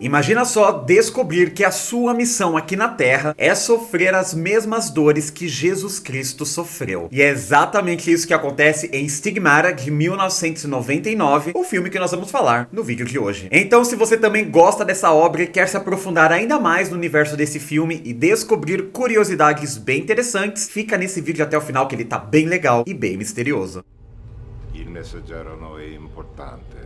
Imagina só descobrir que a sua missão aqui na Terra é sofrer as mesmas dores que Jesus Cristo sofreu. E é exatamente isso que acontece em Stigmata, de 1999, o filme que nós vamos falar no vídeo de hoje. Então, se você também gosta dessa obra e quer se aprofundar ainda mais no universo desse filme e descobrir curiosidades bem interessantes, fica nesse vídeo até o final que ele tá bem legal e bem misterioso. Il messaggero não é importante.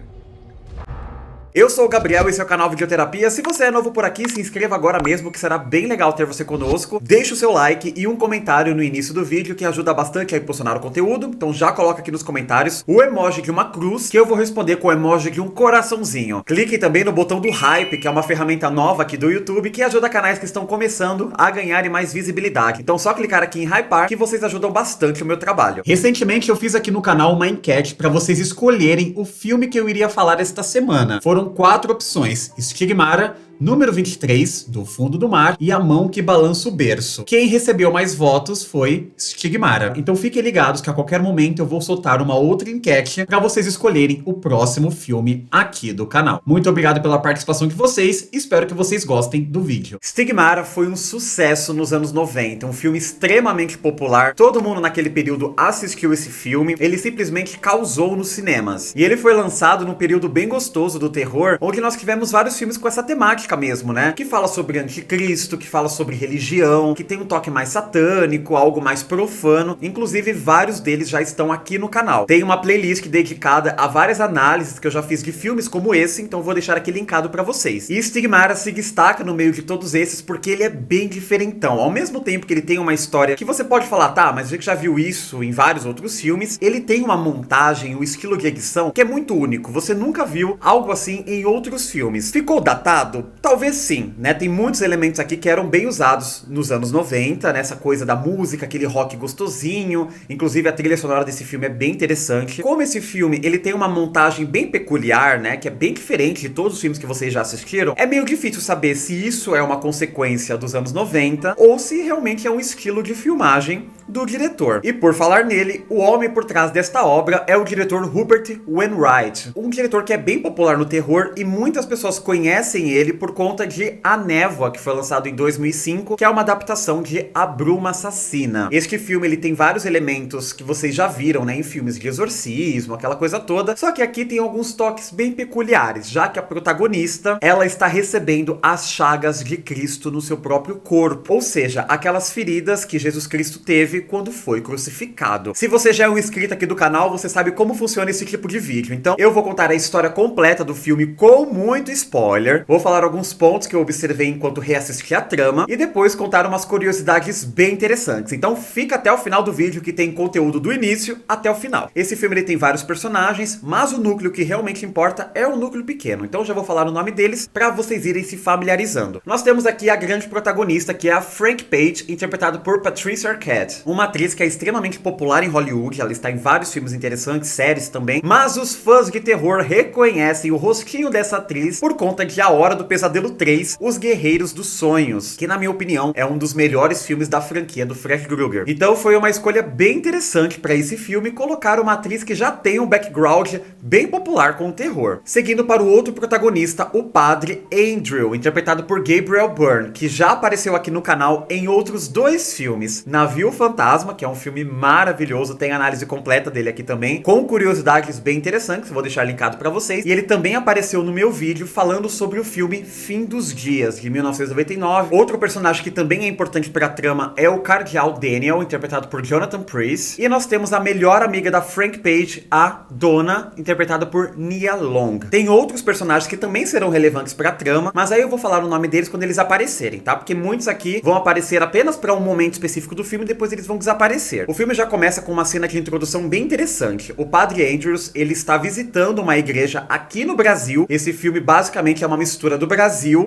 Eu sou o Gabriel e esse é o canal Videoterapia. Se você é novo por aqui, se inscreva agora mesmo, que será bem legal ter você conosco. Deixe o seu like e um comentário no início do vídeo, que ajuda bastante a impulsionar o conteúdo. Então já coloca aqui nos comentários o emoji de uma cruz, que eu vou responder com o emoji de um coraçãozinho. Clique também no botão do Hype, que é uma ferramenta nova aqui do YouTube, que ajuda canais que estão começando a ganharem mais visibilidade. Então só clicar aqui em Hypar, que vocês ajudam bastante o meu trabalho. Recentemente eu fiz aqui no canal uma enquete para vocês escolherem o filme que eu iria falar esta semana. Foram 4 opções: Stigmata, Número 23, Do Fundo do Mar e A Mão que Balança o Berço. Quem recebeu mais votos foi Stigmata. Então fiquem ligados que a qualquer momento eu vou soltar uma outra enquete para vocês escolherem o próximo filme aqui do canal. Muito obrigado pela participação de vocês, espero que vocês gostem do vídeo. Stigmata foi um sucesso nos anos 90, um filme extremamente popular. Todo mundo naquele período assistiu esse filme, ele simplesmente causou nos cinemas. E ele foi lançado num período bem gostoso do terror, onde nós tivemos vários filmes com essa temática mesmo, né? Que fala sobre anticristo, que fala sobre religião, que tem um toque mais satânico, algo mais profano. Inclusive, vários deles já estão aqui no canal. Tem uma playlist dedicada a várias análises que eu já fiz de filmes como esse, então vou deixar aqui linkado pra vocês. E Stigmata se destaca no meio de todos esses porque ele é bem diferentão. Ao mesmo tempo que ele tem uma história que você pode falar, tá, mas a gente já viu isso em vários outros filmes, ele tem uma montagem, um estilo de edição que é muito único. Você nunca viu algo assim em outros filmes. Ficou datado? Talvez sim, né? Tem muitos elementos aqui que eram bem usados nos anos 90, nessa coisa da música, aquele rock gostosinho. Inclusive a trilha sonora desse filme é bem interessante. Como esse filme, ele tem uma montagem bem peculiar, né? Que é bem diferente de todos os filmes que vocês já assistiram. É meio difícil saber se isso é uma consequência dos anos 90 ou se realmente é um estilo de filmagem do diretor. E por falar nele, o homem por trás desta obra é o diretor Rupert Wainwright. Um diretor que é bem popular no terror e muitas pessoas conhecem ele por conta de A Névoa, que foi lançado em 2005, que é uma adaptação de A Bruma Assassina. Este filme, ele tem vários elementos que vocês já viram, né, em filmes de exorcismo, aquela coisa toda, só que aqui tem alguns toques bem peculiares, já que a protagonista, ela está recebendo as chagas de Cristo no seu próprio corpo, ou seja, aquelas feridas que Jesus Cristo teve quando foi crucificado. Se você já é um inscrito aqui do canal, você sabe como funciona esse tipo de vídeo, então eu vou contar a história completa do filme com muito spoiler, vou falar alguns pontos que eu observei enquanto reassisti a trama e depois contar umas curiosidades bem interessantes. Então fica até o final do vídeo que tem conteúdo do início até o final. Esse filme ele tem vários personagens, mas o núcleo que realmente importa é um núcleo pequeno. Então já vou falar o nome deles para vocês irem se familiarizando. Nós temos aqui a grande protagonista, que é a Frank Page, interpretada por Patricia Arquette, uma atriz que é extremamente popular em Hollywood. Ela está em vários filmes interessantes, séries também, mas os fãs de terror reconhecem o rostinho dessa atriz por conta de A Hora do Pesadelo 3, Os Guerreiros dos Sonhos, que na minha opinião é um dos melhores filmes da franquia do Fred Krueger. Então foi uma escolha bem interessante para esse filme colocar uma atriz que já tem um background bem popular com o terror. Seguindo para o outro protagonista, o padre Andrew, interpretado por Gabriel Byrne, que já apareceu aqui no canal em outros 2 filmes. Navio Fantasma, que é um filme maravilhoso, tem análise completa dele aqui também, com curiosidades bem interessantes, vou deixar linkado para vocês. E ele também apareceu no meu vídeo falando sobre o filme Fim dos Dias, de 1999. Outro personagem que também é importante para a trama é o cardeal Daniel, interpretado por Jonathan Pryce. E nós temos a melhor amiga da Frank Page, a Donna, interpretada por Nia Long. Tem outros personagens que também serão relevantes para a trama, mas aí eu vou falar o nome deles quando eles aparecerem, tá? Porque muitos aqui vão aparecer apenas para um momento específico do filme e depois eles vão desaparecer. O filme já começa com uma cena de introdução bem interessante. O padre Andrews, ele está visitando uma igreja aqui no Brasil. Esse filme basicamente é uma mistura do Brasil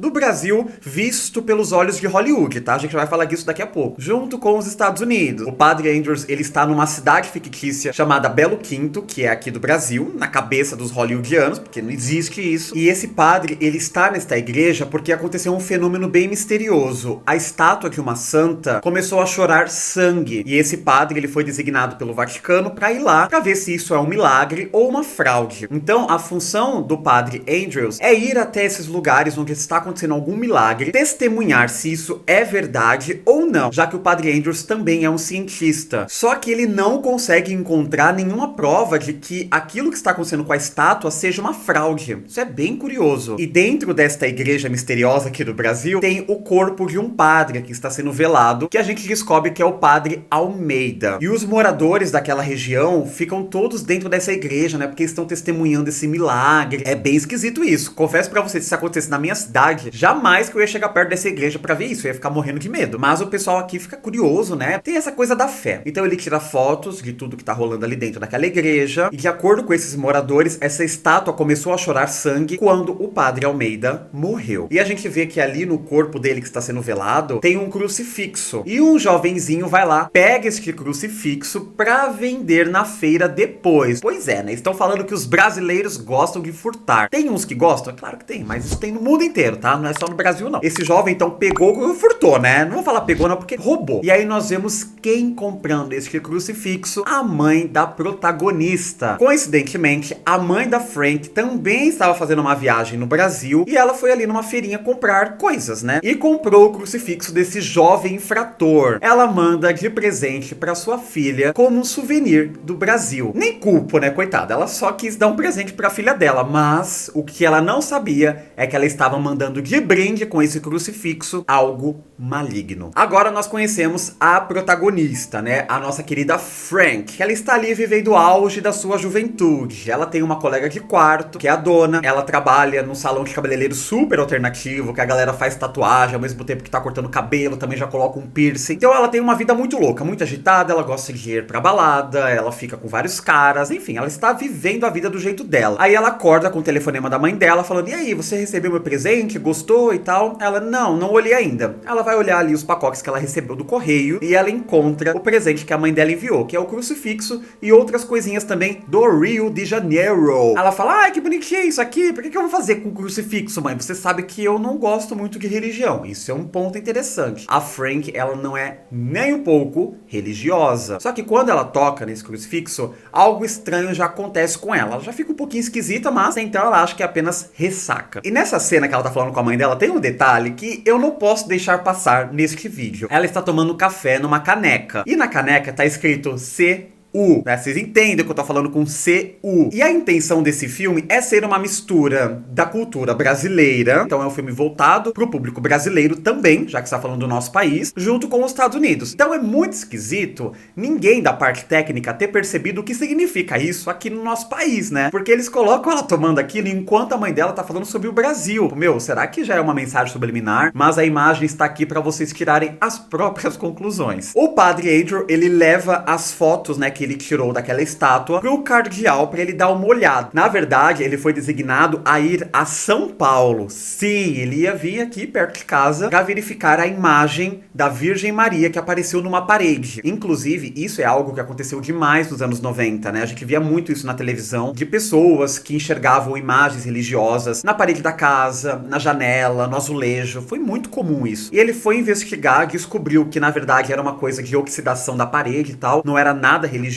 visto pelos olhos de Hollywood, tá? A gente vai falar disso daqui a pouco. Junto com os Estados Unidos. O padre Andrews, ele está numa cidade fictícia chamada Belo Quinto, que é aqui do Brasil, na cabeça dos hollywoodianos, porque não existe isso. E esse padre, ele está nesta igreja porque aconteceu um fenômeno bem misterioso. A estátua de uma santa começou a chorar sangue sangue. E esse padre, ele foi designado pelo Vaticano pra ir lá pra ver se isso é um milagre ou uma fraude. Então, a função do padre Andrews é ir até esses lugares onde está acontecendo algum milagre, testemunhar se isso é verdade ou não, já que o padre Andrews também é um cientista. Só que ele não consegue encontrar nenhuma prova de que aquilo que está acontecendo com a estátua seja uma fraude. Isso é bem curioso. E dentro desta igreja misteriosa aqui do Brasil, tem o corpo de um padre que está sendo velado, que a gente descobre que é o padre Almeida. E os moradores daquela região ficam todos dentro dessa igreja, né? Porque estão testemunhando esse milagre. É bem esquisito isso. Confesso pra vocês, se isso acontecesse na minha cidade, jamais que eu ia chegar perto dessa igreja pra ver isso. Eu ia ficar morrendo de medo. Mas o pessoal aqui fica curioso, né? Tem essa coisa da fé. Então ele tira fotos de tudo que tá rolando ali dentro daquela igreja. E de acordo com esses moradores, essa estátua começou a chorar sangue quando o padre Almeida morreu. E a gente vê que ali no corpo dele que está sendo velado, tem um crucifixo. E um jovenzinho vai lá, pega este crucifixo pra vender na feira depois. Pois é, né? Estão falando que os brasileiros gostam de furtar. Tem uns que gostam? É claro que tem, mas isso tem no mundo inteiro, tá? Não é só no Brasil, não. Esse jovem, então, pegou, furtou, né? Não vou falar pegou, não, porque roubou. E aí nós vemos quem comprando este crucifixo? A mãe da protagonista. Coincidentemente, a mãe da Frank também estava fazendo uma viagem no Brasil e ela foi ali numa feirinha comprar coisas, né? E comprou o crucifixo desse jovem infrator. Ela manda de presente pra sua filha como um souvenir do Brasil. Nem culpo, né, coitada? Ela só quis dar um presente pra filha dela, mas o que ela não sabia é que ela estava mandando de brinde com esse crucifixo algo maligno. Agora nós conhecemos a protagonista, né? A nossa querida Frank. Ela está ali vivendo o auge da sua juventude. Ela tem uma colega de quarto, que é a dona. Ela trabalha num salão de cabeleireiro super alternativo, que a galera faz tatuagem ao mesmo tempo que tá cortando cabelo, também já coloca um piercing. Então ela tem uma vida muito louca, muito agitada, ela gosta de ir pra balada, ela fica com vários caras, enfim, ela está vivendo a vida do jeito dela. Aí ela acorda com o telefonema da mãe dela, falando: e aí, você recebeu meu presente? Gostou e tal? Ela: não olhei ainda. Ela vai olhar ali os pacotes que ela recebeu do correio e ela encontra o presente que a mãe dela enviou, que é o crucifixo e outras coisinhas também do Rio de Janeiro. Ela fala: ai, que bonitinho isso aqui, por que eu vou fazer com crucifixo, mãe? Você sabe que eu não gosto muito de religião. Isso é um ponto interessante. A Frank, ela não é nem um pouco religiosa. Só que quando ela toca nesse crucifixo, algo estranho já acontece com ela. Ela já fica um pouquinho esquisita, mas então ela acha que é apenas ressaca. E nessa cena que ela tá falando com a mãe dela, tem um detalhe que eu não posso deixar passar neste vídeo. Ela está tomando café numa caneca. E na caneca tá escrito C-U, né? Vocês entendem que eu tô falando com C-U. E a intenção desse filme é ser uma mistura da cultura brasileira, então é um filme voltado pro público brasileiro também, já que está falando do nosso país, junto com os Estados Unidos. Então é muito esquisito ninguém da parte técnica ter percebido o que significa isso aqui no nosso país, né? Porque eles colocam ela tomando aquilo enquanto a mãe dela tá falando sobre o Brasil. Meu, será que já é uma mensagem subliminar? Mas a imagem está aqui para vocês tirarem as próprias conclusões. O padre Andrew, ele leva as fotos, né, que ele tirou daquela estátua pro cardeal pra ele dar uma olhada. Na verdade, ele foi designado a ir a São Paulo. Sim, ele ia vir aqui perto de casa pra verificar a imagem da Virgem Maria que apareceu numa parede. Inclusive, isso é algo que aconteceu demais nos anos 90, né? A gente via muito isso na televisão, de pessoas que enxergavam imagens religiosas na parede da casa, na janela, no azulejo. Foi muito comum isso. E ele foi investigar, descobriu que na verdade era uma coisa de oxidação da parede e tal, não era nada religioso.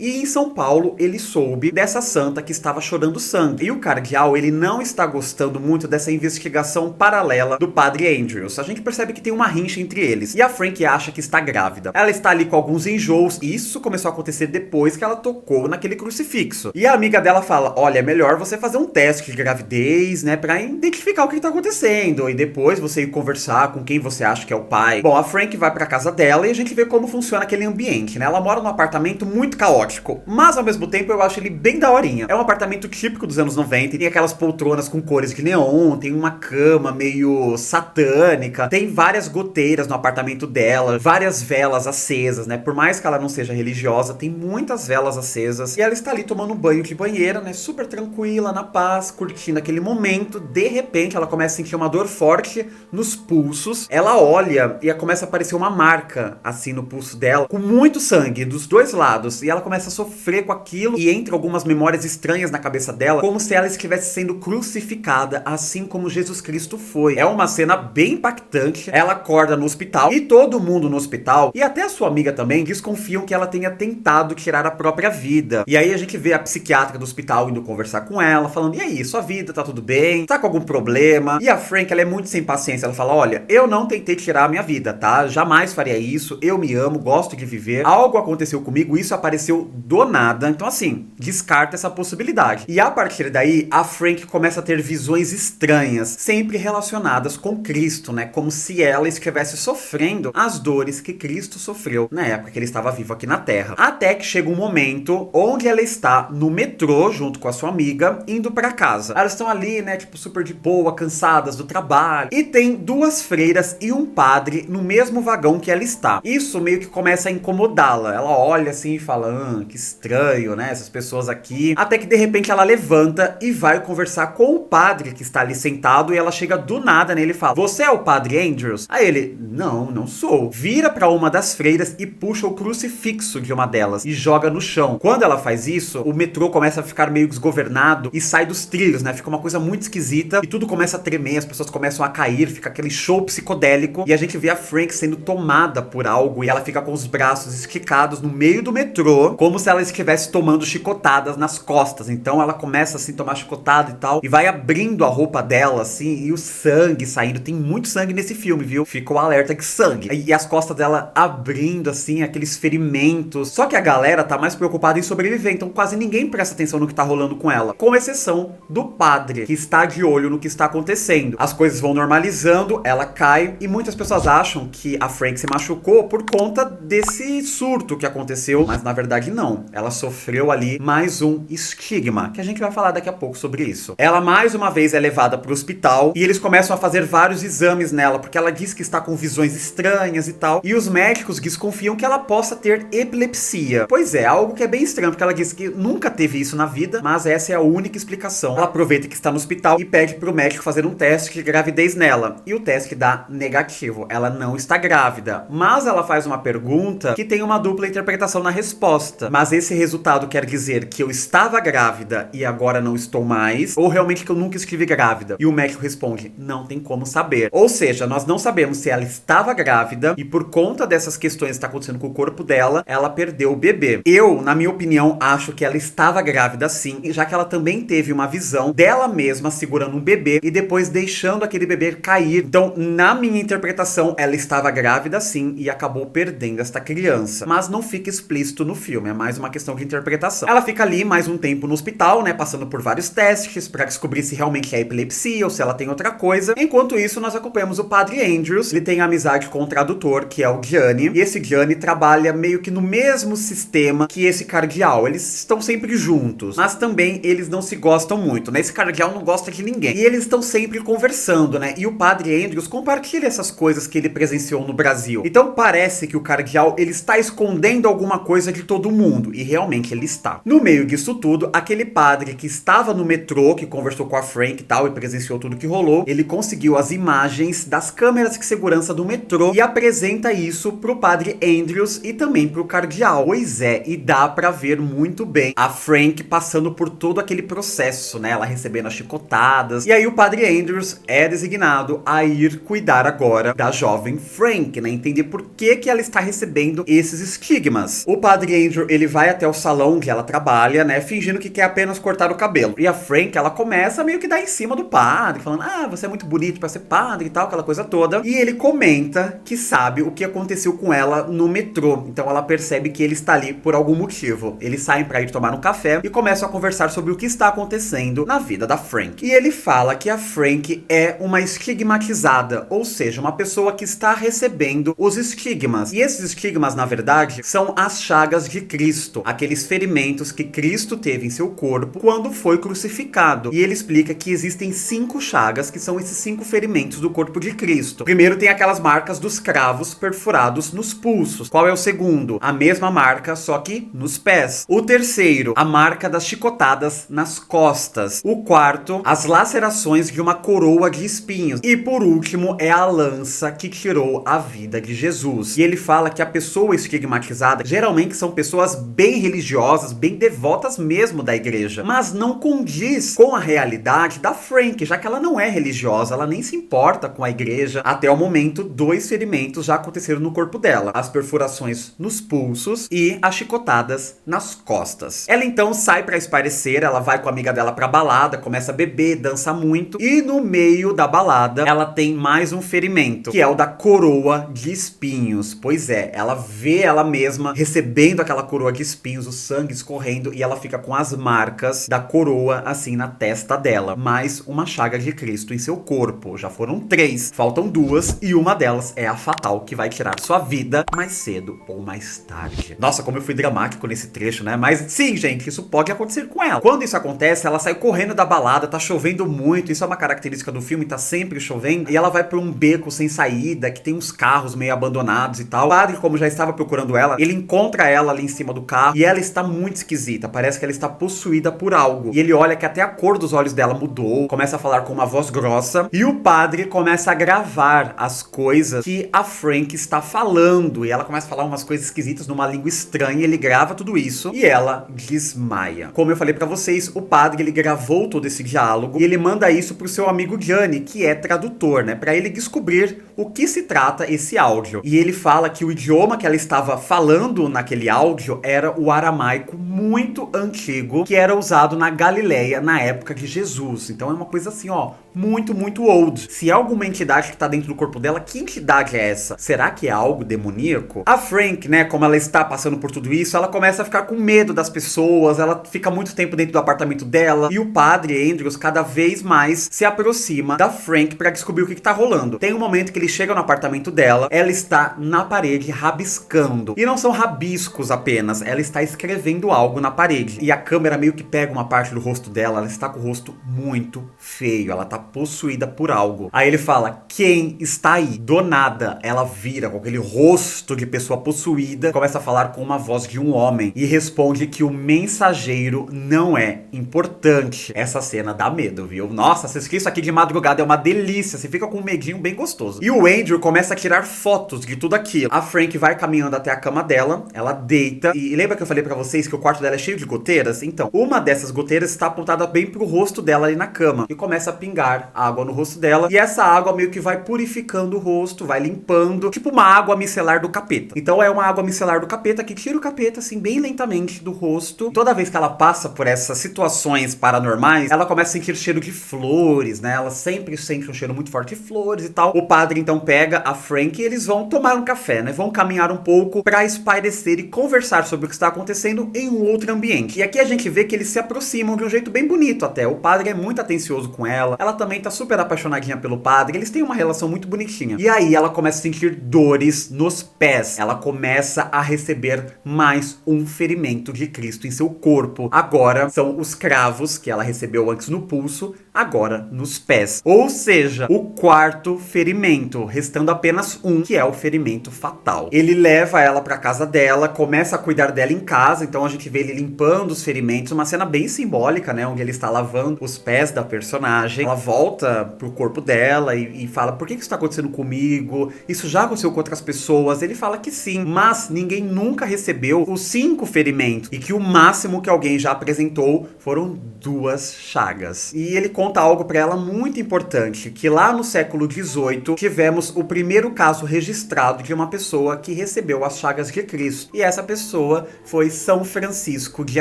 E em São Paulo ele soube dessa santa que estava chorando sangue. E o cardeal, ele não está gostando muito dessa investigação paralela do padre Andrews. A gente percebe que tem uma rincha entre eles. E a Frank acha que está grávida. Ela está ali com alguns enjoos. E isso começou a acontecer depois que ela tocou naquele crucifixo. E a amiga dela fala: olha, é melhor você fazer um teste de gravidez, né, pra identificar o que está acontecendo. E depois você ir conversar com quem você acha que é o pai. Bom, a Frank vai pra casa dela e a gente vê como funciona aquele ambiente, né? Ela mora num apartamento muito caótico, mas ao mesmo tempo eu acho ele bem daorinha. É um apartamento típico dos anos 90, tem aquelas poltronas com cores de neon, tem uma cama meio satânica, tem várias goteiras no apartamento dela, várias velas acesas, né? Por mais que ela não seja religiosa, tem muitas velas acesas, e ela está ali tomando um banho de banheira, né? Super tranquila, na paz, curtindo aquele momento. De repente ela começa a sentir uma dor forte nos pulsos, ela olha e começa a aparecer uma marca assim no pulso dela, com muito sangue dos dois lados. pecados. E ela começa a sofrer com aquilo e entra algumas memórias estranhas na cabeça dela, como se ela estivesse sendo crucificada, assim como Jesus Cristo foi. É uma cena bem impactante. Ela acorda no hospital e todo mundo no hospital, e até a sua amiga também, desconfiam que ela tenha tentado tirar a própria vida. E aí a gente vê a psiquiatra do hospital indo conversar com ela, falando: e aí, sua vida tá tudo bem? Tá com algum problema? E a Frank, ela é muito sem paciência. Ela fala: olha, eu não tentei tirar a minha vida, tá? Jamais faria isso. Eu me amo, gosto de viver. Algo aconteceu comigo, isso apareceu do nada. Então, assim, descarta essa possibilidade. E a partir daí, a Frank começa a ter visões estranhas, sempre relacionadas com Cristo, né? Como se ela estivesse sofrendo as dores que Cristo sofreu na época que ele estava vivo aqui na Terra. Até que chega um momento onde ela está no metrô, junto com a sua amiga, indo pra casa. Elas estão ali, né, tipo, super de boa, cansadas do trabalho. E tem duas freiras e um padre no mesmo vagão que ela está. Isso meio que começa a incomodá-la. Ela olha assim e fala: que estranho, né, essas pessoas aqui. Até que de repente ela levanta e vai conversar com o padre que está ali sentado, e ela chega do nada nele e fala: você é o padre Andrews? Aí ele: não sou. Vira pra uma das freiras e puxa o crucifixo de uma delas e joga no chão. Quando ela faz isso, o metrô começa a ficar meio desgovernado e sai dos trilhos, né? Fica uma coisa muito esquisita e tudo começa a tremer, as pessoas começam a cair, fica aquele show psicodélico, e a gente vê a Frank sendo tomada por algo, e ela fica com os braços esticados no meio do metrô, como se ela estivesse tomando chicotadas nas costas. Então ela começa assim a tomar chicotada e tal, e vai abrindo a roupa dela assim, e o sangue saindo. Tem muito sangue nesse filme, viu? Fica o alerta de sangue. E as costas dela abrindo assim, aqueles ferimentos. Só que a galera tá mais preocupada em sobreviver, então quase ninguém presta atenção no que tá rolando com ela, com exceção do padre, que está de olho no que está acontecendo. As coisas vão normalizando, ela cai, e muitas pessoas acham que a Frank se machucou por conta desse surto que aconteceu, mas na verdade não. Ela sofreu ali mais um estigma, que a gente vai falar daqui a pouco sobre isso. Ela mais uma vez é levada pro hospital, e eles começam a fazer vários exames nela, porque ela diz que está com visões estranhas e tal, e os médicos desconfiam que ela possa ter epilepsia. Pois é, algo que é bem estranho, porque ela diz que nunca teve isso na vida, mas essa é a única explicação. Ela aproveita que está no hospital e pede pro médico fazer um teste de gravidez nela, e o teste dá negativo. Ela não está grávida, mas ela faz uma pergunta que tem uma dupla interpretação na resposta. Mas esse resultado quer dizer que eu estava grávida e agora não estou mais, ou realmente que eu nunca estive grávida? E o médico responde: não tem como saber. Ou seja, nós não sabemos se ela estava grávida e por conta dessas questões que está acontecendo com o corpo dela, ela perdeu o bebê. Eu, na minha opinião, acho que ela estava grávida sim, já que ela também teve uma visão dela mesma segurando um bebê e depois deixando aquele bebê cair. Então, na minha interpretação, ela estava grávida sim e acabou perdendo esta criança. Mas não fica explícito no filme, é mais uma questão de interpretação. Ela fica ali mais um tempo no hospital, né, passando por vários testes para descobrir se realmente é epilepsia ou se ela tem outra coisa. Enquanto isso, nós acompanhamos o padre Andrews. Ele tem amizade com o tradutor, que é o Gianni, e esse Gianni trabalha meio que no mesmo sistema que esse cardeal. Eles estão sempre juntos, mas também eles não se gostam muito, né? Esse cardeal não gosta de ninguém. E eles estão sempre conversando, né? E o padre Andrews compartilha essas coisas que ele presenciou no Brasil. Então parece que o cardeal, ele está escondendo alguma coisa de todo mundo, e realmente ele está. No meio disso tudo, aquele padre que estava no metrô, que conversou com a Frank e tal, e presenciou tudo que rolou, ele conseguiu as imagens das câmeras de segurança do metrô e apresenta isso pro padre Andrews e também pro cardeal. Pois é, e dá pra ver muito bem a Frank passando por todo aquele processo, né? Ela recebendo as chicotadas. E aí o padre Andrews é designado a ir cuidar agora da jovem Frank, né? Entender por que ela está recebendo esses estigmas. O padre Andrew, ele vai até o salão onde ela trabalha, né? Fingindo que quer apenas cortar o cabelo. E a Frank, ela começa meio que dar em cima do padre, falando: ah, você é muito bonito pra ser padre e tal, aquela coisa toda. E ele comenta que sabe o que aconteceu com ela no metrô. Então ela percebe que ele está ali por algum motivo. Eles saem pra ir tomar um café e começam a conversar sobre o que está acontecendo na vida da Frank. E ele fala que a Frank é uma estigmatizada, ou seja, uma pessoa que está recebendo os estigmas. E esses estigmas, na verdade, são as chagas de Cristo, aqueles ferimentos que Cristo teve em seu corpo quando foi crucificado. E ele explica que existem 5 chagas, que são esses 5 ferimentos do corpo de Cristo. Primeiro tem aquelas marcas dos cravos perfurados nos pulsos. Qual é o segundo? A mesma marca, só que nos pés. O terceiro, a marca das chicotadas nas costas. O quarto, as lacerações de uma coroa de espinhos. E por último, é a lança que tirou a vida de Jesus. E ele fala que a pessoa estigmatizada geralmente Frank são pessoas bem religiosas, bem devotas mesmo da igreja, mas não condiz com a realidade da Frank, já que ela não é religiosa, ela nem se importa com a igreja. Até o momento, 2 ferimentos já aconteceram no corpo dela, as perfurações nos pulsos e as chicotadas nas costas. Ela então sai pra espairecer, ela vai com a amiga dela pra balada, começa a beber, dança muito, e no meio da balada ela tem mais um ferimento, que é o da coroa de espinhos. Pois é, ela vê ela mesma recebendo aquela coroa de espinhos, o sangue escorrendo, e ela fica com as marcas da coroa assim na testa dela, mais uma chaga de Cristo em seu corpo. Já foram 3, faltam 2, e uma delas é a fatal, que vai tirar sua vida mais cedo ou mais tarde. Nossa, como eu fui dramático nesse trecho, né? Mas sim, gente, isso pode acontecer com ela. Quando isso acontece, ela sai correndo da balada, tá chovendo muito, isso é uma característica do filme, tá sempre chovendo, e ela vai pra um beco sem saída, que tem uns carros meio abandonados e tal. O padre, como já estava procurando ela, ele encontra ela ali em cima do carro, e ela está muito esquisita, parece que ela está possuída por algo. E ele olha que até a cor dos olhos dela mudou, começa a falar com uma voz grossa, e o padre começa a gravar as coisas que a Frank está falando, e ela começa a falar umas coisas esquisitas numa língua estranha, ele grava tudo isso, e ela desmaia. Como eu falei pra vocês, o padre, ele gravou todo esse diálogo, e ele manda isso pro seu amigo Gianni, que é tradutor, né, pra ele descobrir o que se trata esse áudio. E ele fala que o idioma que ela estava falando naquele áudio era o aramaico muito antigo, que era usado na Galileia na época de Jesus. Então é uma coisa assim, ó, muito, muito old. Se é alguma entidade que tá dentro do corpo dela, que entidade é essa? Será que é algo demoníaco? A Frank, né, como ela está passando por tudo isso, ela começa a ficar com medo das pessoas, ela fica muito tempo dentro do apartamento dela, e o padre Andrews cada vez mais se aproxima da Frank pra descobrir o que tá rolando. Tem um momento que ele chega no apartamento dela, ela está na parede rabiscando. E não são rabiscos apenas, ela está escrevendo algo na parede. E a câmera meio que pega uma parte do rosto dela, ela está com o rosto muito feio, ela tá possuída por algo. Aí ele fala, quem está aí? Do nada, ela vira com aquele rosto de pessoa possuída, começa a falar com uma voz de um homem e responde que o mensageiro não é importante. Essa cena dá medo, viu? Nossa, assistir isso aqui de madrugada é uma delícia, você fica com um medinho bem gostoso. E o Andrew começa a tirar fotos de tudo aquilo. A Frank vai caminhando até a cama dela, ela deita, e lembra que eu falei pra vocês que o quarto dela é cheio de goteiras? Então, uma dessas goteiras está apontada bem pro rosto dela ali na cama, e começa a pingar água no rosto dela, e essa água meio que vai purificando o rosto, vai limpando, tipo uma água micelar do capeta. Então é uma água micelar do capeta que tira o capeta assim bem lentamente do rosto. Toda vez que ela passa por essas situações paranormais, ela começa a sentir cheiro de flores, né? Ela sempre sente um cheiro muito forte de flores e tal. O padre então pega a Frank e eles vão tomar um café, né? Vão caminhar um pouco pra espairecer e conversar sobre o que está acontecendo em um outro ambiente. E aqui a gente vê que eles se aproximam de um jeito bem bonito até. O padre é muito atencioso com ela também tá super apaixonadinha pelo padre, eles têm uma relação muito bonitinha. E aí ela começa a sentir dores nos pés. Ela começa a receber mais um ferimento de Cristo em seu corpo. Agora são os cravos que ela recebeu antes no pulso, agora nos pés. Ou seja, o 4º ferimento, restando apenas um, que é o ferimento fatal. Ele leva ela pra casa dela, começa a cuidar dela em casa, então a gente vê ele limpando os ferimentos, uma cena bem simbólica, né, onde ele está lavando os pés da personagem. Ela volta pro corpo dela e fala, por que isso tá acontecendo comigo? Isso já aconteceu com outras pessoas? Ele fala que sim, mas ninguém nunca recebeu os 5 ferimentos, e que o máximo que alguém já apresentou foram 2 chagas. E ele conta algo pra ela muito importante, que lá no século XVIII tivemos o primeiro caso registrado de uma pessoa que recebeu as chagas de Cristo, e essa pessoa foi São Francisco de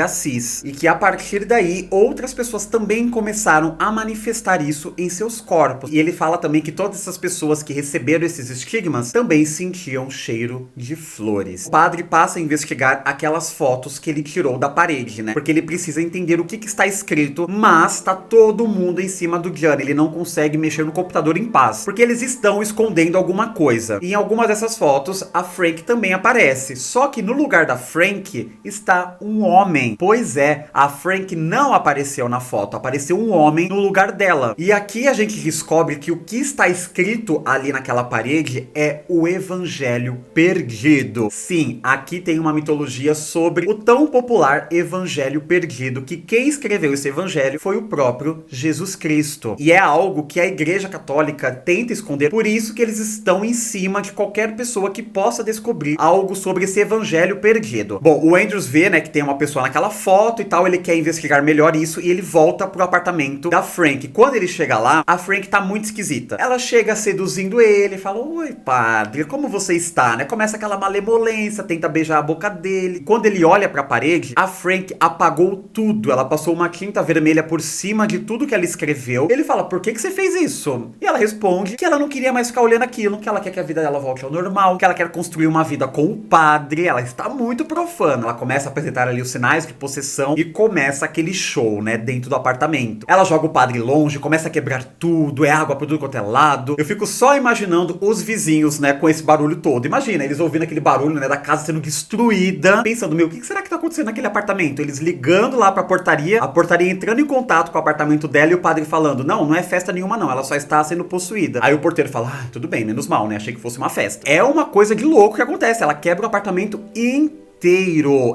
Assis, e que a partir daí outras pessoas também começaram a manifestar isso em seus corpos. E ele fala também que todas essas pessoas que receberam esses estigmas também sentiam cheiro de flores. O padre passa a investigar aquelas fotos que ele tirou da parede, né? Porque ele precisa entender o que está escrito, mas tá todo mundo em cima do Gianni. Ele não consegue mexer no computador em paz, porque eles estão escondendo alguma coisa. E em algumas dessas fotos, a Frank também aparece. Só que no lugar da Frank está um homem. Pois é, a Frank não apareceu na foto, apareceu um homem no lugar dela. E aqui a gente descobre que o que está escrito ali naquela parede é o Evangelho Perdido. Sim, aqui tem uma mitologia sobre o tão popular Evangelho Perdido, que quem escreveu esse evangelho foi o próprio Jesus Cristo. E é algo que a Igreja Católica tenta esconder, por isso que eles estão em cima de qualquer pessoa que possa descobrir algo sobre esse evangelho evangelho perdido. Bom, o Andrews vê, né, que tem uma pessoa naquela foto e tal, ele quer investigar melhor isso e ele volta pro apartamento da Frank. Quando ele chega lá, a Frank tá muito esquisita. Ela chega seduzindo ele, fala: oi, padre, como você está, né? Começa aquela malemolência, tenta beijar a boca dele. Quando ele olha pra parede, a Frank apagou tudo. Ela passou uma tinta vermelha por cima de tudo que ela escreveu. Ele fala: por que você fez isso? E ela responde que ela não queria mais ficar olhando aquilo, que ela quer que a vida dela volte ao normal, que ela quer construir uma vida com o padre. Ela está muito profana. Ela começa a apresentar ali os sinais de possessão e começa aquele show, né, dentro do apartamento. Ela joga o padre longe, começa a quebrar tudo, é água por tudo quanto é lado. Eu fico só imaginando os vizinhos, né, com esse barulho todo. Imagina, eles ouvindo aquele barulho, né, da casa sendo destruída, pensando: meu, o que será que tá acontecendo naquele apartamento? Eles ligando lá pra portaria, a portaria entrando em contato com o apartamento dela e o padre falando: não, não é festa nenhuma não, ela só está sendo possuída. Aí o porteiro fala: ah, tudo bem, menos mal, né, achei que fosse uma festa. É uma coisa de louco que acontece, ela quebra o apartamento inteiro.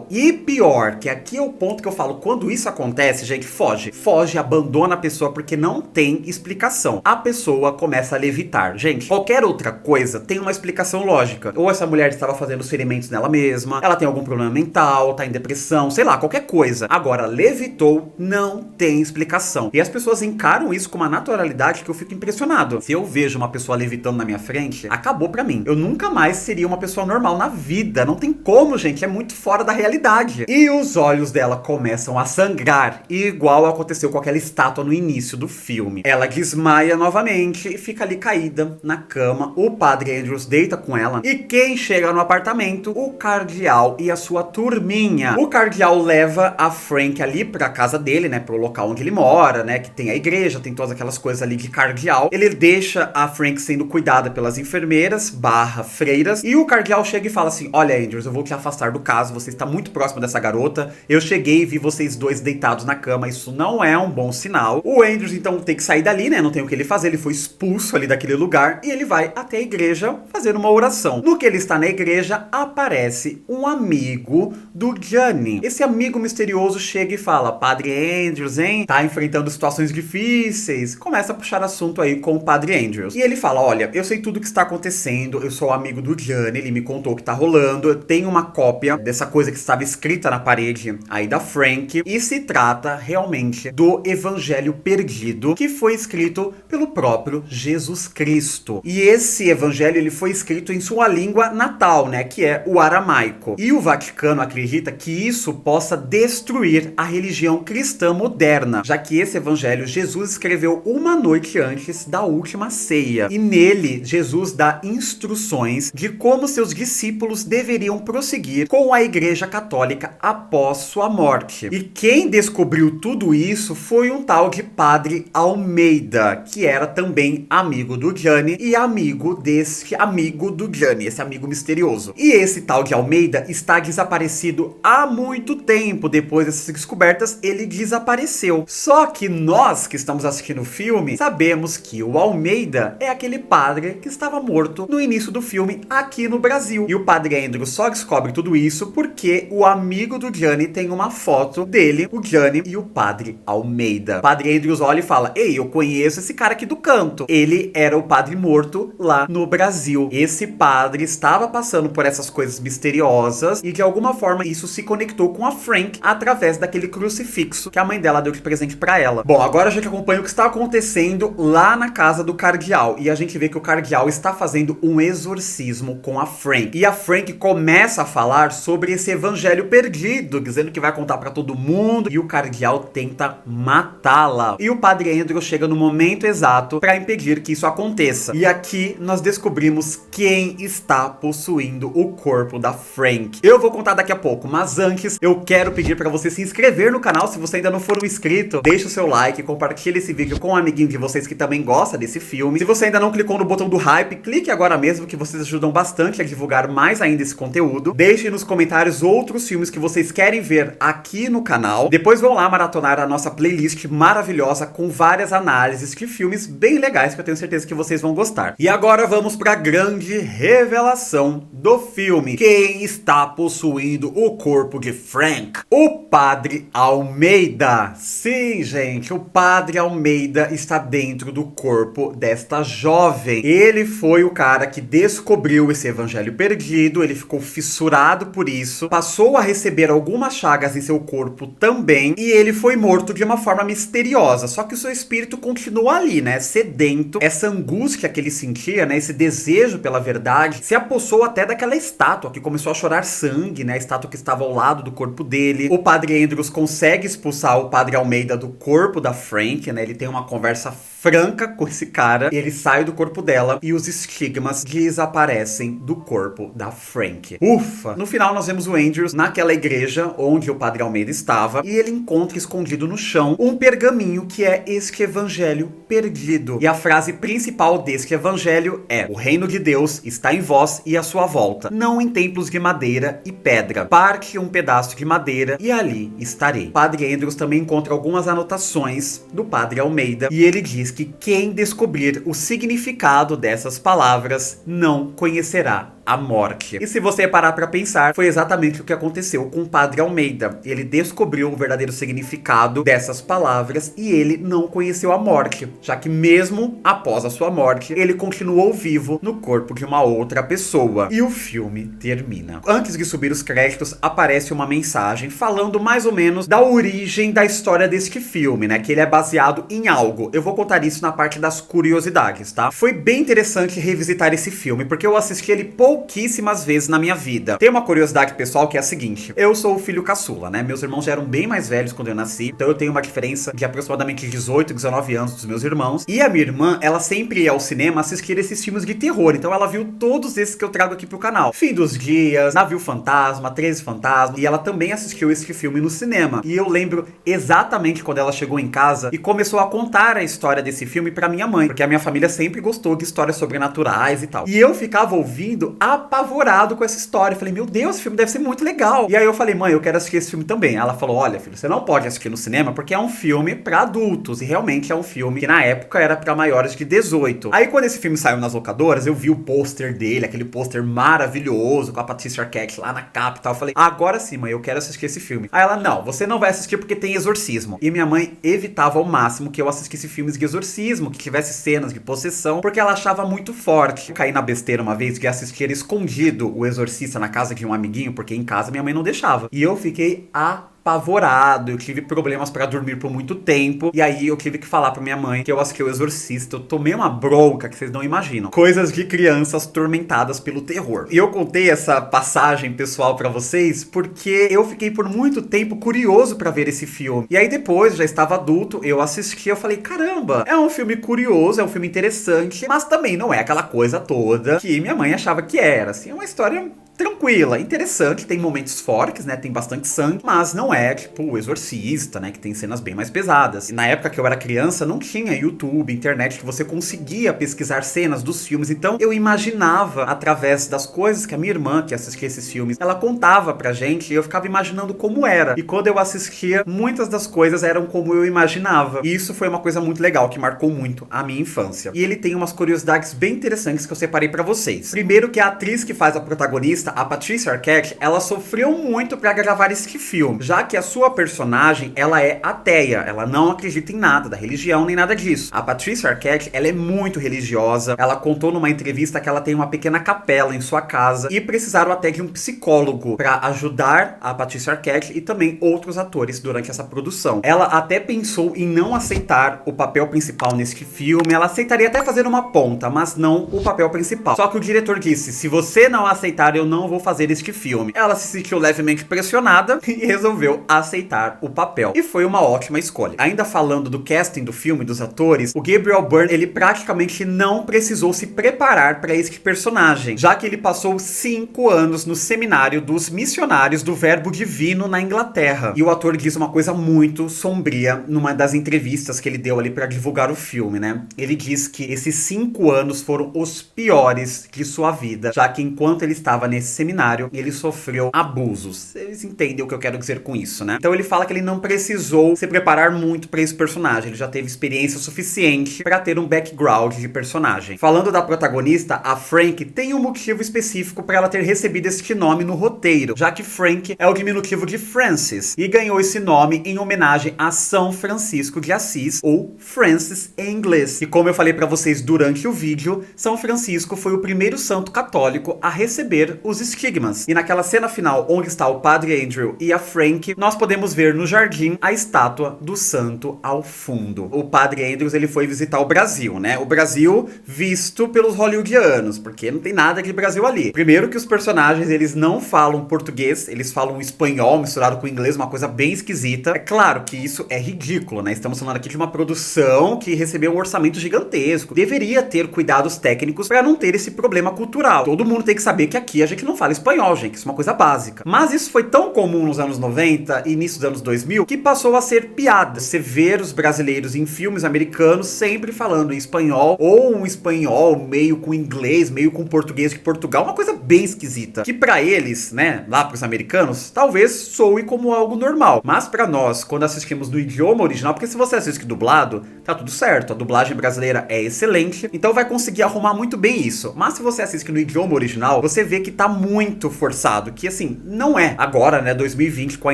E pior, que aqui é o ponto que eu falo: quando isso acontece, gente, foge, abandona a pessoa, porque não tem explicação. A pessoa começa a levitar. Gente, qualquer outra coisa tem uma explicação lógica. Ou essa mulher estava fazendo os ferimentos nela mesma, ela tem algum problema mental, tá em depressão, sei lá, qualquer coisa. Agora, levitou, não tem explicação. E as pessoas encaram isso com uma naturalidade que eu fico impressionado. Se eu vejo uma pessoa levitando na minha frente, acabou pra mim. Eu nunca mais seria uma pessoa normal na vida. Não tem como, gente, é muito fora da realidade. E os olhos dela começam a sangrar, igual aconteceu com aquela estátua no início do filme. Ela desmaia novamente e fica ali caída na cama. O padre Andrews deita com ela. E quem chega no apartamento? O cardeal e a sua turminha. O cardeal leva a Frank ali pra casa dele, né, pro local onde ele mora, né, que tem a igreja, tem todas aquelas coisas ali de cardeal. Ele deixa a Frank sendo cuidada pelas enfermeiras / freiras. E o cardeal chega e fala assim: olha, Andrews, eu vou te afastar do caso, você está muito próximo dessa garota, eu cheguei e vi vocês dois deitados na cama, isso não é um bom sinal. O Andrews então tem que sair dali, né, não tem o que ele fazer, ele foi expulso ali daquele lugar e ele vai até a igreja fazer uma oração. No que ele está na igreja, aparece um amigo do Johnny. Esse amigo misterioso chega e fala: padre Andrews, hein, tá enfrentando situações difíceis. Começa a puxar assunto aí com o padre Andrews. E ele fala: olha, eu sei tudo o que está acontecendo, eu sou amigo do Johnny, ele me contou o que tá rolando, eu tenho uma cópia dessa coisa que estava escrita na parede aí da Frank, e se trata realmente do Evangelho Perdido, que foi escrito pelo próprio Jesus Cristo. E esse evangelho, ele foi escrito em sua língua natal, né, que é o aramaico. E o Vaticano acredita que isso possa destruir a religião cristã moderna, já que esse evangelho Jesus escreveu uma noite antes da última ceia. E nele, Jesus dá instruções de como seus discípulos deveriam prosseguir com a Igreja Católica após sua morte. E quem descobriu tudo isso foi um tal de Padre Almeida, que era também amigo do Johnny e amigo desse amigo do Johnny, esse amigo misterioso. E esse tal de Almeida está desaparecido há muito tempo. Depois dessas descobertas, ele desapareceu. Só que nós que estamos assistindo o filme sabemos que o Almeida é aquele padre que estava morto no início do filme aqui no Brasil. E o Padre Andrew só descobre tudo isso porque o amigo do Johnny tem uma foto dele, o Johnny e o Padre Almeida. O Padre Andrews olha e fala: ei, eu conheço esse cara aqui do canto. Ele era o padre morto lá no Brasil. Esse padre estava passando por essas coisas misteriosas e de alguma forma isso se conectou com a Frank através daquele crucifixo que a mãe dela deu de presente pra ela. Bom, agora a gente acompanha o que está acontecendo lá na casa do cardeal e a gente vê que o cardeal está fazendo um exorcismo com a Frank. E a Frank começa a falar sobre esse evangelho perdido, dizendo que vai contar pra todo mundo, e o cardeal tenta matá-la. E o padre Andrew chega no momento exato pra impedir que isso aconteça. E aqui nós descobrimos quem está possuindo o corpo da Frank. Eu vou contar daqui a pouco, mas antes eu quero pedir pra você se inscrever no canal se você ainda não for um inscrito. Deixa o seu like, compartilhe esse vídeo com um amiguinho de vocês que também gosta desse filme. Se você ainda não clicou no botão do hype, clique agora mesmo, que vocês ajudam bastante a divulgar mais ainda esse conteúdo. Deixe nos comentários outros filmes que vocês querem ver aqui no canal. Depois vão lá maratonar a nossa playlist maravilhosa com várias análises de filmes bem legais que eu tenho certeza que vocês vão gostar. E agora vamos para a grande revelação do filme. Quem está possuindo o corpo de Frank? O Padre Almeida. Sim, gente, o Padre Almeida está dentro do corpo desta jovem. Ele foi o cara que descobriu esse evangelho perdido, ele ficou fissurado por por isso, passou a receber algumas chagas em seu corpo também, e ele foi morto de uma forma misteriosa. Só que o seu espírito continua ali, né, sedento. Essa angústia que ele sentia, né, esse desejo pela verdade, se apossou até daquela estátua que começou a chorar sangue, né, a estátua que estava ao lado do corpo dele. O padre Andrews consegue expulsar o padre Almeida do corpo da Frank, né, ele tem uma conversa franca com esse cara, ele sai do corpo dela e os estigmas desaparecem do corpo da Frank. Ufa! No final nós vemos o Andrews naquela igreja onde o padre Almeida estava e ele encontra escondido no chão um pergaminho que é este evangelho perdido. E a frase principal deste evangelho é: o reino de Deus está em vós e à sua volta, não em templos de madeira e pedra. Parte um pedaço de madeira e ali estarei. O padre Andrews também encontra algumas anotações do padre Almeida e ele diz que quem descobrir o significado dessas palavras não conhecerá a morte. E se você parar pra pensar, foi exatamente o que aconteceu com o padre Almeida. Ele descobriu o verdadeiro significado dessas palavras e ele não conheceu a morte, já que mesmo após a sua morte, ele continuou vivo no corpo de uma outra pessoa. E o filme termina. Antes de subir os créditos, aparece uma mensagem falando mais ou menos da origem da história deste filme, né? Que ele é baseado em algo. Eu vou contar isso na parte das curiosidades, tá? Foi bem interessante revisitar esse filme, porque eu assisti ele pouquíssimas vezes na minha vida. Tem uma curiosidade pessoal que é a seguinte: eu sou o filho caçula, né? Meus irmãos já eram bem mais velhos quando eu nasci, então eu tenho uma diferença de aproximadamente 18, 19 anos dos meus irmãos. E a minha irmã, ela sempre ia ao cinema assistir esses filmes de terror, então ela viu todos esses que eu trago aqui pro canal. Fim dos Dias, Navio Fantasma, 13 Fantasmas, e ela também assistiu esse filme no cinema. E eu lembro exatamente quando ela chegou em casa e começou a contar a história desse filme pra minha mãe, porque a minha família sempre gostou de histórias sobrenaturais e tal. E eu ficava ouvindo apavorado com essa história. Eu falei, meu Deus, esse filme deve ser muito legal. E aí eu falei, mãe, eu quero assistir esse filme também. Ela falou, olha, filho, você não pode assistir no cinema porque é um filme pra adultos. E realmente é um filme que na época era pra maiores de 18. Aí quando esse filme saiu nas locadoras, eu vi o pôster dele, aquele pôster maravilhoso com a Patricia Arquette lá na capa e tal. Eu falei, agora sim, mãe, eu quero assistir esse filme. Aí ela, não, você não vai assistir porque tem exorcismo. E minha mãe evitava ao máximo que eu assistisse filmes de exorcismo, que tivesse cenas de possessão, porque ela achava muito forte. Eu caí na besteira uma vez de assistir escondido O Exorcista na casa de um amiguinho, porque em casa minha mãe não deixava. E eu fiquei apavorado, eu tive problemas pra dormir por muito tempo, e aí eu tive que falar pra minha mãe que eu assisti O Exorcista. Eu tomei uma bronca que vocês não imaginam. Coisas de crianças tormentadas pelo terror. E eu contei essa passagem pessoal pra vocês porque eu fiquei por muito tempo curioso pra ver esse filme. E aí depois, já estava adulto, eu assisti, eu falei, caramba, é um filme curioso, é um filme interessante, mas também não é aquela coisa toda que minha mãe achava que era. Assim, é uma história tranquila, interessante, tem momentos fortes, né, tem bastante sangue, mas não é tipo O Exorcista, né, que tem cenas bem mais pesadas. E na época que eu era criança, não tinha YouTube, internet, que você conseguia pesquisar cenas dos filmes, então eu imaginava através das coisas que a minha irmã, que assistia esses filmes, ela contava pra gente, e eu ficava imaginando como era. E quando eu assistia, muitas das coisas eram como eu imaginava. E isso foi uma coisa muito legal, que marcou muito a minha infância. E ele tem umas curiosidades bem interessantes que eu separei pra vocês. Primeiro que a atriz que faz a protagonista, a Patricia Arquette, ela sofreu muito pra gravar este filme, já que a sua personagem, ela é ateia, ela não acredita em nada da religião nem nada disso. A Patricia Arquette, ela é muito religiosa, ela contou numa entrevista que ela tem uma pequena capela em sua casa e precisaram até de um psicólogo pra ajudar a Patricia Arquette e também outros atores durante essa produção. Ela até pensou em não aceitar o papel principal neste filme, ela aceitaria até fazer uma ponta, mas não o papel principal. Só que o diretor disse, se você não aceitar, eu não vou fazer este filme. Ela se sentiu levemente pressionada e resolveu aceitar o papel. E foi uma ótima escolha. Ainda falando do casting do filme, dos atores, o Gabriel Byrne, ele praticamente não precisou se preparar para este personagem, já que ele passou 5 anos no seminário dos missionários do Verbo Divino na Inglaterra. E o ator diz uma coisa muito sombria numa das entrevistas que ele deu ali para divulgar o filme, né? Ele diz que esses 5 anos foram os piores de sua vida, já que enquanto ele estava nesse seminário, ele sofreu abusos. Vocês entendem o que eu quero dizer com isso, né? Então ele fala que ele não precisou se preparar muito para esse personagem, ele já teve experiência suficiente para ter um background de personagem. Falando da protagonista, a Frank tem um motivo específico para ela ter recebido este nome no roteiro, já que Frank é o diminutivo de Francis, e ganhou esse nome em homenagem a São Francisco de Assis, ou Francis em inglês. E como eu falei para vocês durante o vídeo, São Francisco foi o primeiro santo católico a receber o os estigmas. E naquela cena final, onde está o Padre Andrew e a Frank, nós podemos ver no jardim a estátua do santo ao fundo. O Padre Andrews, ele foi visitar o Brasil, né? O Brasil visto pelos hollywoodianos, porque não tem nada de Brasil ali. Primeiro que os personagens, eles não falam português, eles falam espanhol misturado com inglês, uma coisa bem esquisita. É claro que isso é ridículo, né? Estamos falando aqui de uma produção que recebeu um orçamento gigantesco. Deveria ter cuidados técnicos para não ter esse problema cultural. Todo mundo tem que saber que aqui a gente não fala espanhol, gente. Isso é uma coisa básica. Mas isso foi tão comum nos anos 90 e início dos anos 2000 que passou a ser piada. Você ver os brasileiros em filmes americanos sempre falando em espanhol, ou um espanhol meio com inglês, meio com português de Portugal, uma coisa bem esquisita. Que pra eles, né, lá pros americanos, talvez soe como algo normal. Mas pra nós, quando assistimos no idioma original, porque se você assiste dublado, tá tudo certo. A dublagem brasileira é excelente, então vai conseguir arrumar muito bem isso. Mas se você assiste no idioma original, você vê que tá muito forçado, que assim, não é. Agora, né, 2020, com a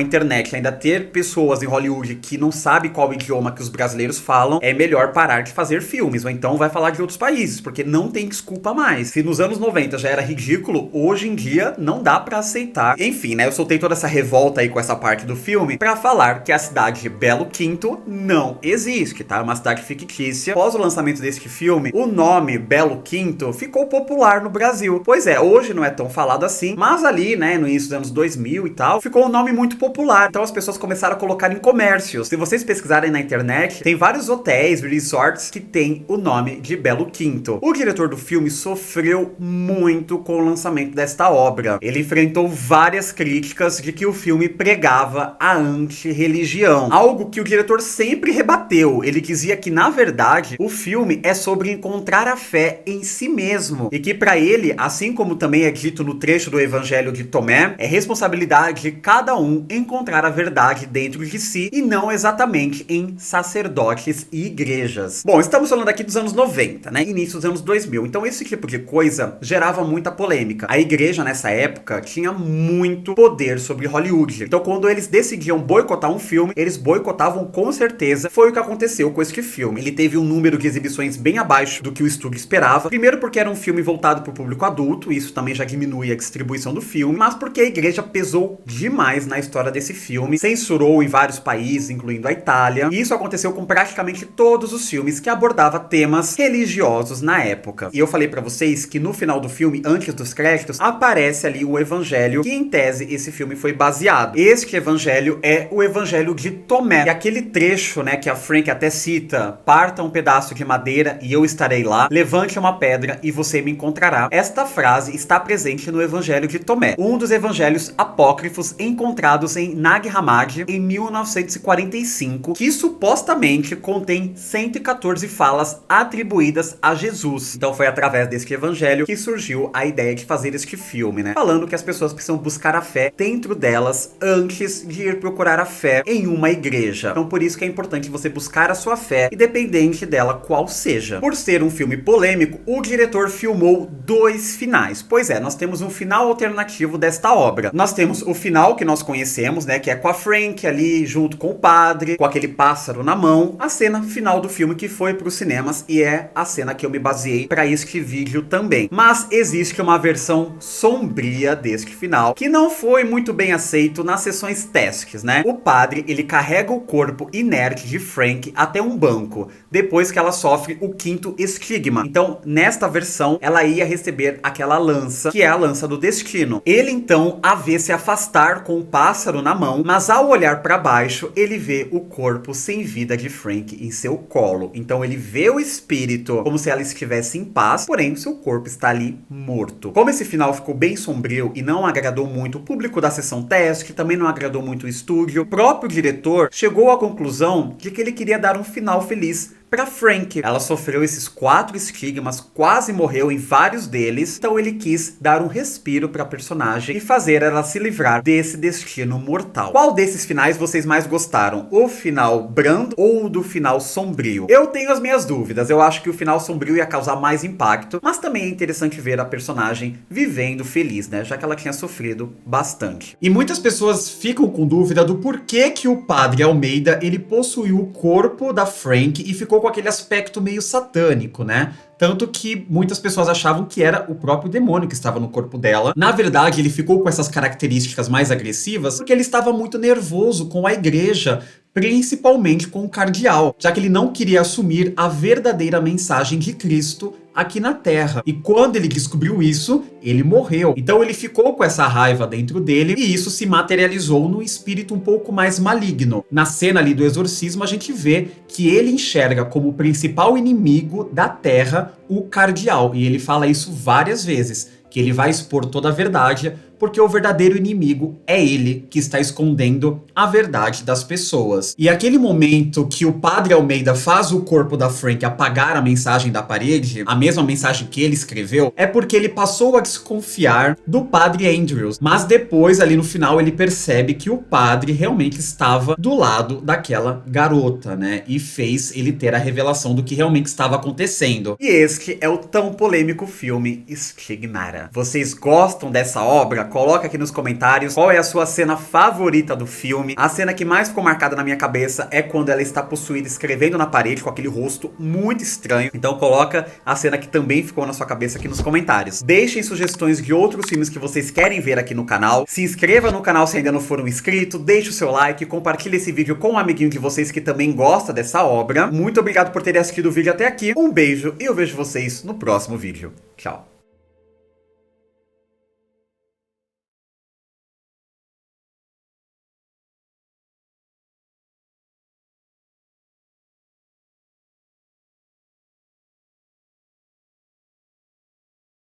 internet, ainda ter pessoas em Hollywood que não sabem qual idioma que os brasileiros falam, é melhor parar de fazer filmes, ou então vai falar de outros países, porque não tem desculpa mais. Se nos anos 90 já era ridículo, hoje em dia não dá pra aceitar. Enfim, né, eu soltei toda essa revolta aí com essa parte do filme pra falar que a cidade de Belo Quinto não existe, tá? É uma cidade fictícia. Após o lançamento deste filme, o nome Belo Quinto ficou popular no Brasil. Pois é, hoje não é tão falado assim, mas ali, né, no início dos anos 2000 e tal, ficou um nome muito popular. Então as pessoas começaram a colocar em comércios. Se vocês pesquisarem na internet, tem vários hotéis, resorts que tem o nome de Belo Quinto. O diretor do filme sofreu muito com o lançamento desta obra. Ele enfrentou várias críticas de que o filme pregava a anti-religião, algo que o diretor sempre rebateu. Ele dizia que, na verdade, o filme é sobre encontrar a fé em si mesmo, e que pra ele, assim como também é dito no trecho do Evangelho de Tomé, é responsabilidade de cada um encontrar a verdade dentro de si e não exatamente em sacerdotes e igrejas. Bom, estamos falando aqui dos anos 90, né? Início dos anos 2000. Então esse tipo de coisa gerava muita polêmica. A igreja nessa época tinha muito poder sobre Hollywood. Então quando eles decidiam boicotar um filme, eles boicotavam com certeza. Foi o que aconteceu com este filme. Ele teve um número de exibições bem abaixo do que o estúdio esperava. Primeiro porque era um filme voltado para o público adulto, isso também já diminui a distribuição do filme, mas porque a igreja pesou demais na história desse filme, censurou em vários países, incluindo a Itália, e isso aconteceu com praticamente todos os filmes que abordavam temas religiosos na época. E eu falei pra vocês que no final do filme, antes dos créditos, aparece ali o evangelho que em tese esse filme foi baseado. Este evangelho é o evangelho de Tomé. E aquele trecho, né, que a Frank até cita: parta um pedaço de madeira e eu estarei lá, levante uma pedra e você me encontrará. Esta frase está presente no evangelho de Tomé, um dos evangelhos apócrifos encontrados em Nag Hammadi em 1945, que supostamente contém 114 falas atribuídas a Jesus. Então foi através deste evangelho que surgiu a ideia de fazer este filme, né? Falando que as pessoas precisam buscar a fé dentro delas antes de ir procurar a fé em uma igreja. Então por isso que é importante você buscar a sua fé, independente dela qual seja. Por ser um filme polêmico, o diretor filmou 2 finais. Pois é, nós temos um final alternativo desta obra. Nós temos o final que nós conhecemos, né, que é com a Frank ali junto com o padre, com aquele pássaro na mão. A cena final do filme que foi para os cinemas e é a cena que eu me baseei para este vídeo também. Mas existe uma versão sombria deste final que não foi muito bem aceito nas sessões testes, né? O padre, ele carrega o corpo inerte de Frank até um banco, depois que ela sofre o 5º estigma. Então, nesta versão, ela ia receber aquela lança, que é a lança do destino. Ele, então, a vê se afastar com o pássaro na mão, mas ao olhar para baixo, ele vê o corpo sem vida de Frank em seu colo. Então, ele vê o espírito como se ela estivesse em paz, porém, o seu corpo está ali morto. Como esse final ficou bem sombrio e não agradou muito o público da sessão teste, também não agradou muito o estúdio, o próprio diretor chegou à conclusão de que ele queria dar um final feliz para Frank. Ela sofreu esses 4 estigmas, quase morreu em vários deles, então ele quis dar um respiro para a personagem e fazer ela se livrar desse destino mortal. Qual desses finais vocês mais gostaram? O final brando ou o do final sombrio? Eu tenho as minhas dúvidas. Eu acho que o final sombrio ia causar mais impacto, mas também é interessante ver a personagem vivendo feliz, né? Já que ela tinha sofrido bastante. E muitas pessoas ficam com dúvida do porquê que o padre Almeida, ele possuiu o corpo da Frank e ficou ficou com aquele aspecto meio satânico, né? Tanto que muitas pessoas achavam que era o próprio demônio que estava no corpo dela. Na verdade, ele ficou com essas características mais agressivas porque ele estava muito nervoso com a igreja, principalmente com o cardeal, já que ele não queria assumir a verdadeira mensagem de Cristo aqui na Terra. E quando ele descobriu isso, ele morreu. Então ele ficou com essa raiva dentro dele e isso se materializou num espírito um pouco mais maligno. Na cena ali do exorcismo, a gente vê que ele enxerga como o principal inimigo da Terra o cardeal. E ele fala isso várias vezes, que ele vai expor toda a verdade, porque o verdadeiro inimigo é ele que está escondendo a verdade das pessoas. E aquele momento que o padre Almeida faz o corpo da Frank apagar a mensagem da parede, a mesma mensagem que ele escreveu, é porque ele passou a desconfiar do padre Andrews. Mas depois, ali no final, ele percebe que o padre realmente estava do lado daquela garota, né? E fez ele ter a revelação do que realmente estava acontecendo. E este é o tão polêmico filme Stigmata. Vocês gostam dessa obra? Coloca aqui nos comentários qual é a sua cena favorita do filme. A cena que mais ficou marcada na minha cabeça é quando ela está possuída escrevendo na parede com aquele rosto muito estranho. Então coloca a cena que também ficou na sua cabeça aqui nos comentários. Deixem sugestões de outros filmes que vocês querem ver aqui no canal. Se inscreva no canal se ainda não for um inscrito. Deixe o seu like, compartilhe esse vídeo com um amiguinho de vocês que também gosta dessa obra. Muito obrigado por terem assistido o vídeo até aqui. Um beijo e eu vejo vocês no próximo vídeo. Tchau.